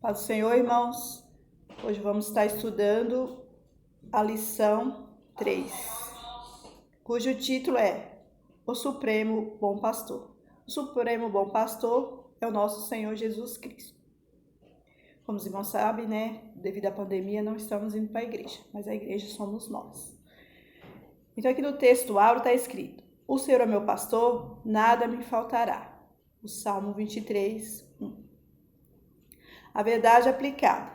Paz do Senhor, irmãos. Hoje vamos estar estudando a lição 3, cujo título é O Supremo Bom Pastor. O Supremo Bom Pastor é o nosso Senhor Jesus Cristo. Como os irmãos sabem, devido à pandemia, não estamos indo para a igreja, mas a igreja somos nós. Então, aqui no texto áureo está escrito: O Senhor é meu pastor, nada me faltará. O Salmo 23, 1. A verdade aplicada.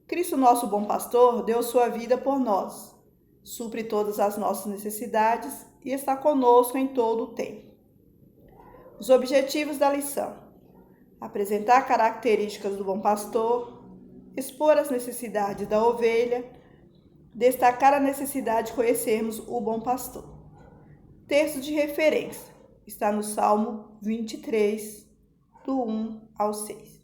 Cristo, nosso bom pastor, deu sua vida por nós, supre todas as nossas necessidades e está conosco em todo o tempo. Os objetivos da lição: apresentar características do bom pastor, expor as necessidades da ovelha, destacar a necessidade de conhecermos o bom pastor. Texto de referência está no Salmo 23, do 1 ao 6.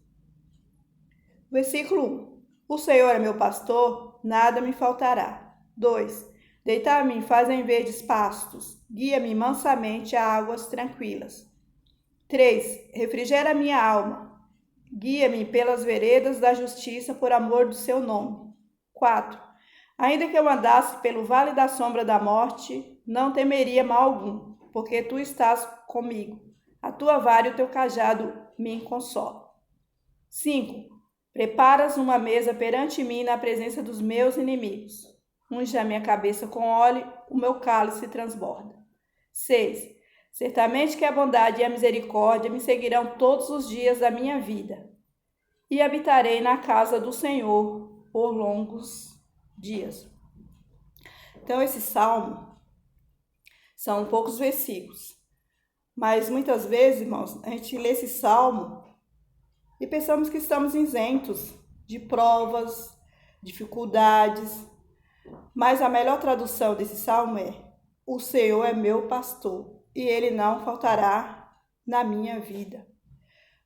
Versículo 1. O Senhor é meu pastor, nada me faltará. 2. Deitar-me faz em verdes pastos, guia-me mansamente a águas tranquilas. 3. Refrigera minha alma, guia-me pelas veredas da justiça por amor do seu nome. 4. Ainda que eu andasse pelo vale da sombra da morte, não temeria mal algum, porque tu estás comigo. A tua vara e o teu cajado me consolam. 5. Preparas uma mesa perante mim na presença dos meus inimigos. Unge a minha cabeça com óleo, o meu cálice transborda. 6. Certamente que a bondade e a misericórdia me seguirão todos os dias da minha vida, e habitarei na casa do Senhor por longos dias. Então, esse salmo são poucos versículos, mas muitas vezes, irmãos, a gente lê esse salmo e pensamos que estamos isentos de provas, dificuldades, mas a melhor tradução desse salmo é: o Senhor é meu pastor e ele não faltará na minha vida.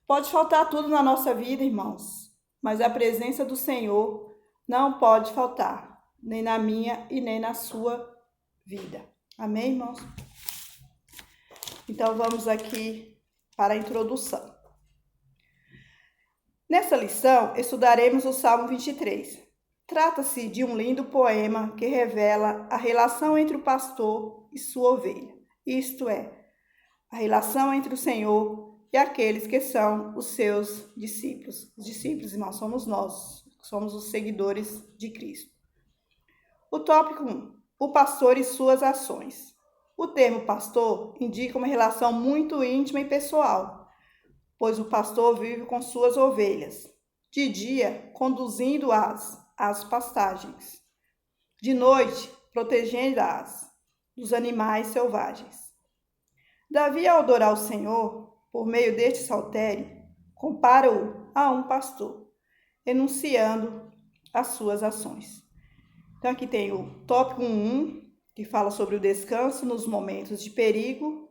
Pode faltar tudo na nossa vida, irmãos, mas a presença do Senhor não pode faltar, nem na minha e nem na sua vida. Amém, irmãos? Então vamos aqui para a introdução. Nessa lição, estudaremos o Salmo 23. Trata-se de um lindo poema que revela a relação entre o pastor e sua ovelha, isto é, a relação entre o Senhor e aqueles que são os seus discípulos. Os discípulos, irmãos, somos nós, somos os seguidores de Cristo. O tópico 1. O pastor e suas ações. O termo pastor indica uma relação muito íntima e pessoal, pois o pastor vive com suas ovelhas, de dia conduzindo-as às pastagens, de noite protegendo-as dos animais selvagens. Davi, ao adorar o Senhor, por meio deste saltério, compara-o a um pastor, enunciando as suas ações. Então aqui tem o tópico 1, que fala sobre o descanso nos momentos de perigo.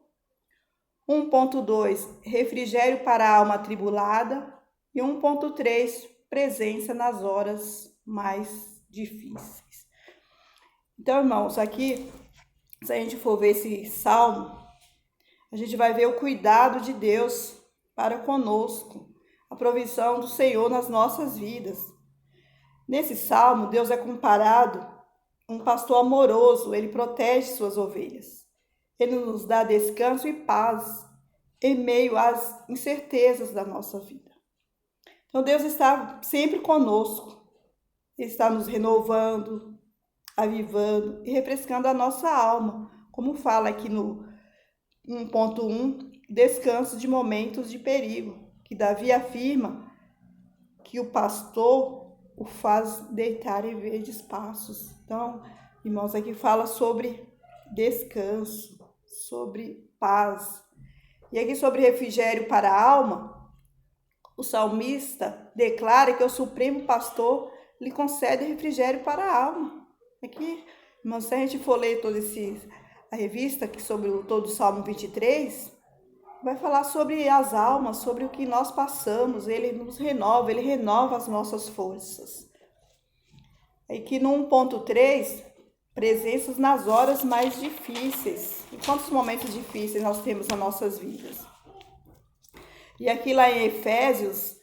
1.2, refrigério para a alma atribulada. E 1.3, presença nas horas mais difíceis. Então, irmãos, aqui, se a gente for ver esse salmo, a gente vai ver o cuidado de Deus para conosco, a provisão do Senhor nas nossas vidas. Nesse salmo, Deus é comparado a um pastor amoroso, ele protege suas ovelhas. Ele nos dá descanso e paz em meio às incertezas da nossa vida. Então, Deus está sempre conosco. Ele está nos renovando, avivando e refrescando a nossa alma. Como fala aqui no 1.1, descanso de momentos de perigo, que Davi afirma que o pastor o faz deitar em verdes pastos. Então, irmãos, aqui fala sobre descanso, sobre paz. E aqui sobre refrigério para a alma, o salmista declara que o Supremo Pastor lhe concede refrigério para a alma. Aqui, irmãos, se a gente for ler a revista aqui sobre todo o Salmo 23, vai falar sobre as almas, sobre o que nós passamos. Ele nos renova, ele renova as nossas forças. Aqui no 1.3, presenças nas horas mais difíceis. E quantos momentos difíceis nós temos nas nossas vidas? E aqui lá em Efésios,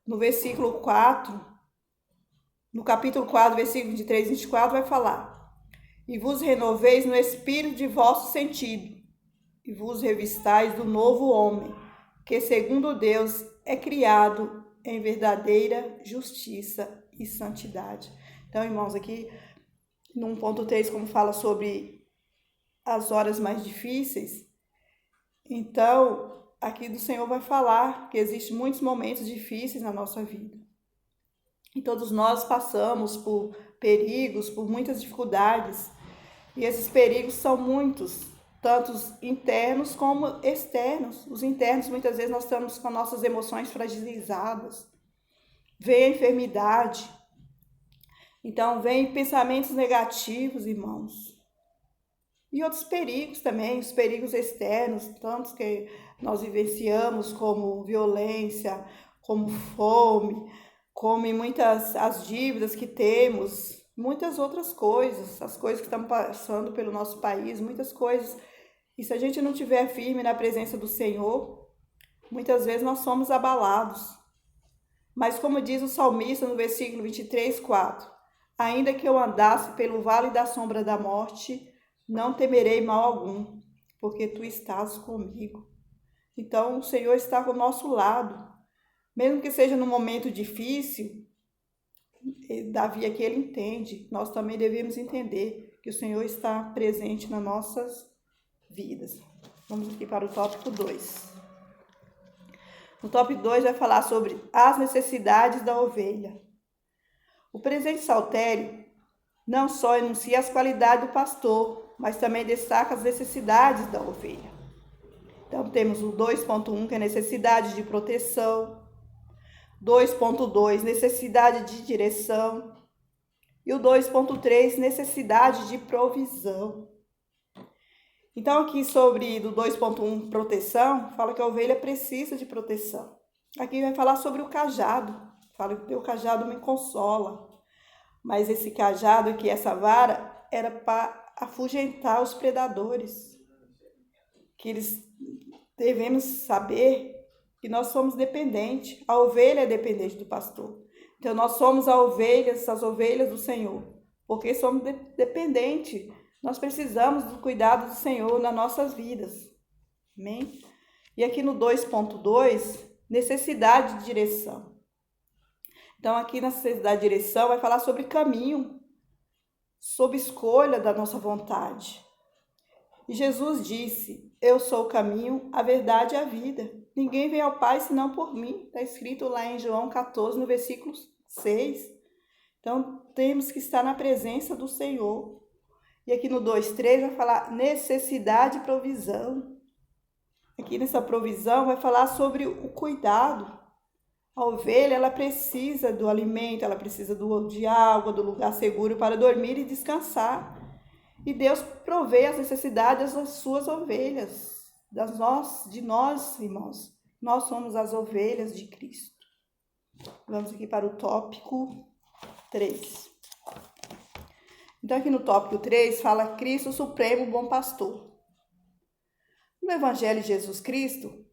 no versículo 4, no capítulo 4, versículo de 3 e 24, vai falar: E vos renoveis no espírito de vosso sentido, e vos revistais do novo homem, que segundo Deus é criado em verdadeira justiça e santidade. Então, irmãos, aqui no 1.3, como fala sobre as horas mais difíceis, então aqui do Senhor vai falar que existem muitos momentos difíceis na nossa vida. E todos nós passamos por perigos, por muitas dificuldades. E esses perigos são muitos, tanto internos como externos. Os internos, muitas vezes, nós estamos com nossas emoções fragilizadas. Vem a enfermidade. Então, vem pensamentos negativos, irmãos. E outros perigos também, os perigos externos, tantos que nós vivenciamos, como violência, como fome, como muitas as dívidas que temos, muitas outras coisas, as coisas que estão passando pelo nosso país, muitas coisas. E se a gente não estiver firme na presença do Senhor, muitas vezes nós somos abalados. Mas como diz o salmista no versículo 23, 4, ainda que eu andasse pelo vale da sombra da morte, não temerei mal algum, porque tu estás comigo. Então o Senhor está ao nosso lado. Mesmo que seja num momento difícil, Davi aqui ele entende, nós também devemos entender que o Senhor está presente nas nossas vidas. Vamos aqui para o tópico 2. No tópico 2 vai falar sobre as necessidades da ovelha. O presente saltério não só enuncia as qualidades do pastor, mas também destaca as necessidades da ovelha. Então temos o 2.1, que é necessidade de proteção, 2.2, necessidade de direção, e o 2.3, necessidade de provisão. Então aqui sobre do 2.1, proteção, fala que a ovelha precisa de proteção. Aqui vai falar sobre o cajado, fala que o cajado me consola, mas esse cajado aqui, essa vara, era para afugentar os predadores, que eles devemos saber que nós somos dependentes, a ovelha é dependente do pastor. Então nós somos as ovelhas do Senhor, porque somos dependentes. Nós precisamos do cuidado do Senhor nas nossas vidas. Amém? E aqui no 2.2, necessidade de direção. Então aqui na necessidade de direção vai falar sobre caminho, sobre escolha da nossa vontade. E Jesus disse: eu sou o caminho, a verdade e a vida. Ninguém vem ao Pai senão por mim. Está escrito lá em João 14, no versículo 6. Então, temos que estar na presença do Senhor. E aqui no 2.3 vai falar necessidade e provisão. Aqui nessa provisão vai falar sobre o cuidado. A ovelha, ela precisa do alimento, ela precisa de água, do lugar seguro para dormir e descansar. E Deus provê as necessidades das suas ovelhas, de nós, irmãos. Nós somos as ovelhas de Cristo. Vamos aqui para o tópico 3. Então, aqui no tópico 3, fala Cristo Supremo Bom Pastor. No Evangelho de Jesus Cristo,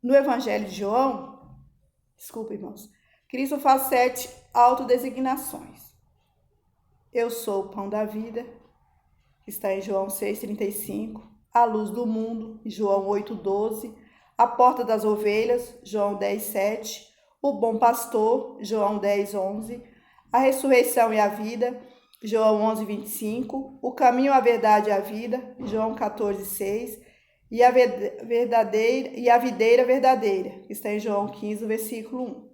no Evangelho de João, irmãos, Cristo faz 7 autodesignações. Eu sou o pão da vida, que está em João 6,35. A luz do mundo, João 8,12. A porta das ovelhas, João 10,7. O bom pastor, João 10,11. A ressurreição e a vida, João 11,25. O caminho, a verdade e a vida, João 14,6. E a videira verdadeira, que está em João 15, versículo 1.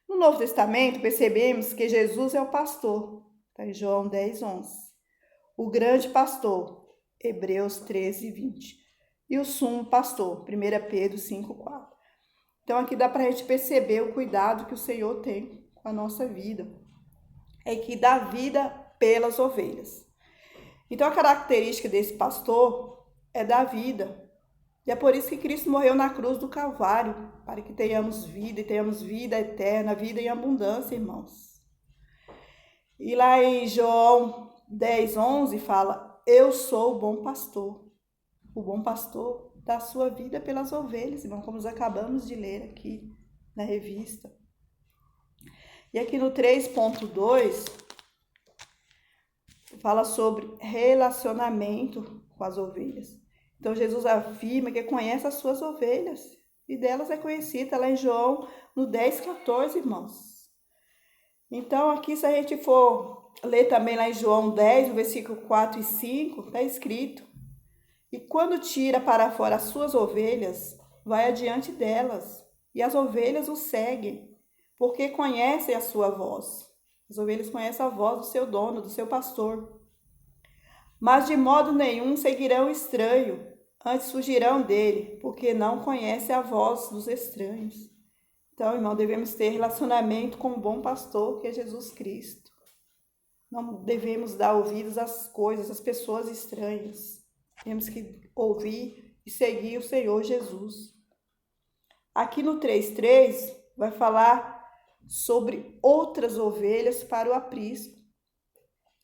No Novo Testamento, percebemos que Jesus é o pastor, está em João 10,11. O grande pastor, Hebreus 13:20. E o sumo pastor, 1 Pedro 5:4. Então aqui dá para a gente perceber o cuidado que o Senhor tem com a nossa vida. É que dá vida pelas ovelhas. Então a característica desse pastor é dar vida. E é por isso que Cristo morreu na cruz do Calvário, para que tenhamos vida e tenhamos vida eterna, vida em abundância, irmãos. E lá em João 10:11 fala: eu sou o bom pastor. O bom pastor da sua vida pelas ovelhas, irmão, como nós acabamos de ler aqui na revista. E aqui no 3.2, fala sobre relacionamento com as ovelhas. Então, Jesus afirma que conhece as suas ovelhas, e delas é conhecida lá em João, no 10:14, irmãos. Então, aqui, se a gente for ler também lá em João 10, no versículo 4 e 5, está escrito: e quando tira para fora as suas ovelhas, vai adiante delas, e as ovelhas o seguem, porque conhecem a sua voz. As ovelhas conhecem a voz do seu dono, do seu pastor. Mas de modo nenhum seguirão o estranho, antes fugirão dele, porque não conhecem a voz dos estranhos. Então, irmão, devemos ter relacionamento com o bom pastor, que é Jesus Cristo. Não devemos dar ouvidos às coisas, às pessoas estranhas. Temos que ouvir e seguir o Senhor Jesus. Aqui no 3.3 vai falar sobre outras ovelhas para o aprisco.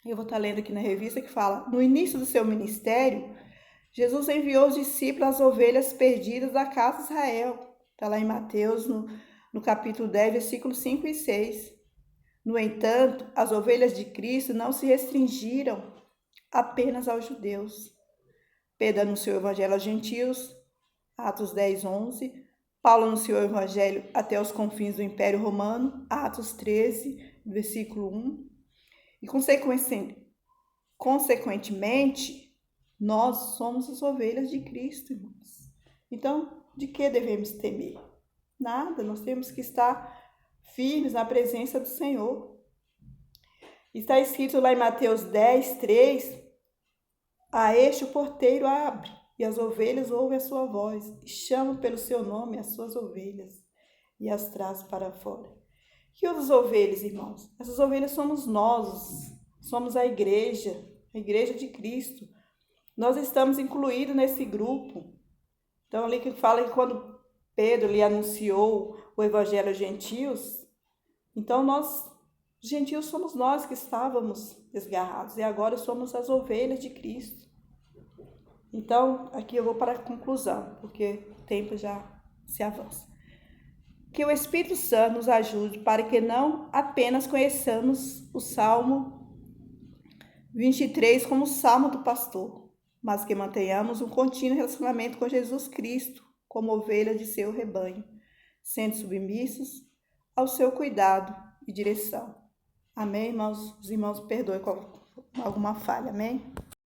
Eu vou estar lendo aqui na revista que fala: no início do seu ministério, Jesus enviou os discípulos às ovelhas perdidas da casa de Israel. Está lá em Mateus, no capítulo 10, versículos 5 e 6. No entanto, as ovelhas de Cristo não se restringiram apenas aos judeus. Pedro anunciou o evangelho aos gentios, Atos 10, 11. Paulo anunciou o evangelho até os confins do Império Romano, Atos 13, versículo 1. E, consequentemente, nós somos as ovelhas de Cristo, irmãos. Então, de que devemos temer? Nada, nós temos que estar firmes na presença do Senhor. Está escrito lá em Mateus 10, 3, a este o porteiro abre, e as ovelhas ouvem a sua voz, e chamam pelo seu nome as suas ovelhas, e as traz para fora. Que outras ovelhas, irmãos? Essas ovelhas somos nós, somos a igreja de Cristo. Nós estamos incluídos nesse grupo. Então, ali que fala que quando Pedro lhe anunciou o evangelho aos gentios, então nós, gentios, somos nós que estávamos desgarrados, e agora somos as ovelhas de Cristo. Então, aqui eu vou para a conclusão, porque o tempo já se avança. Que o Espírito Santo nos ajude para que não apenas conheçamos o Salmo 23 como o Salmo do pastor, mas que mantenhamos um contínuo relacionamento com Jesus Cristo, como ovelha de seu rebanho, sendo submissos ao seu cuidado e direção. Amém, irmãos? Os irmãos perdoem alguma falha, amém?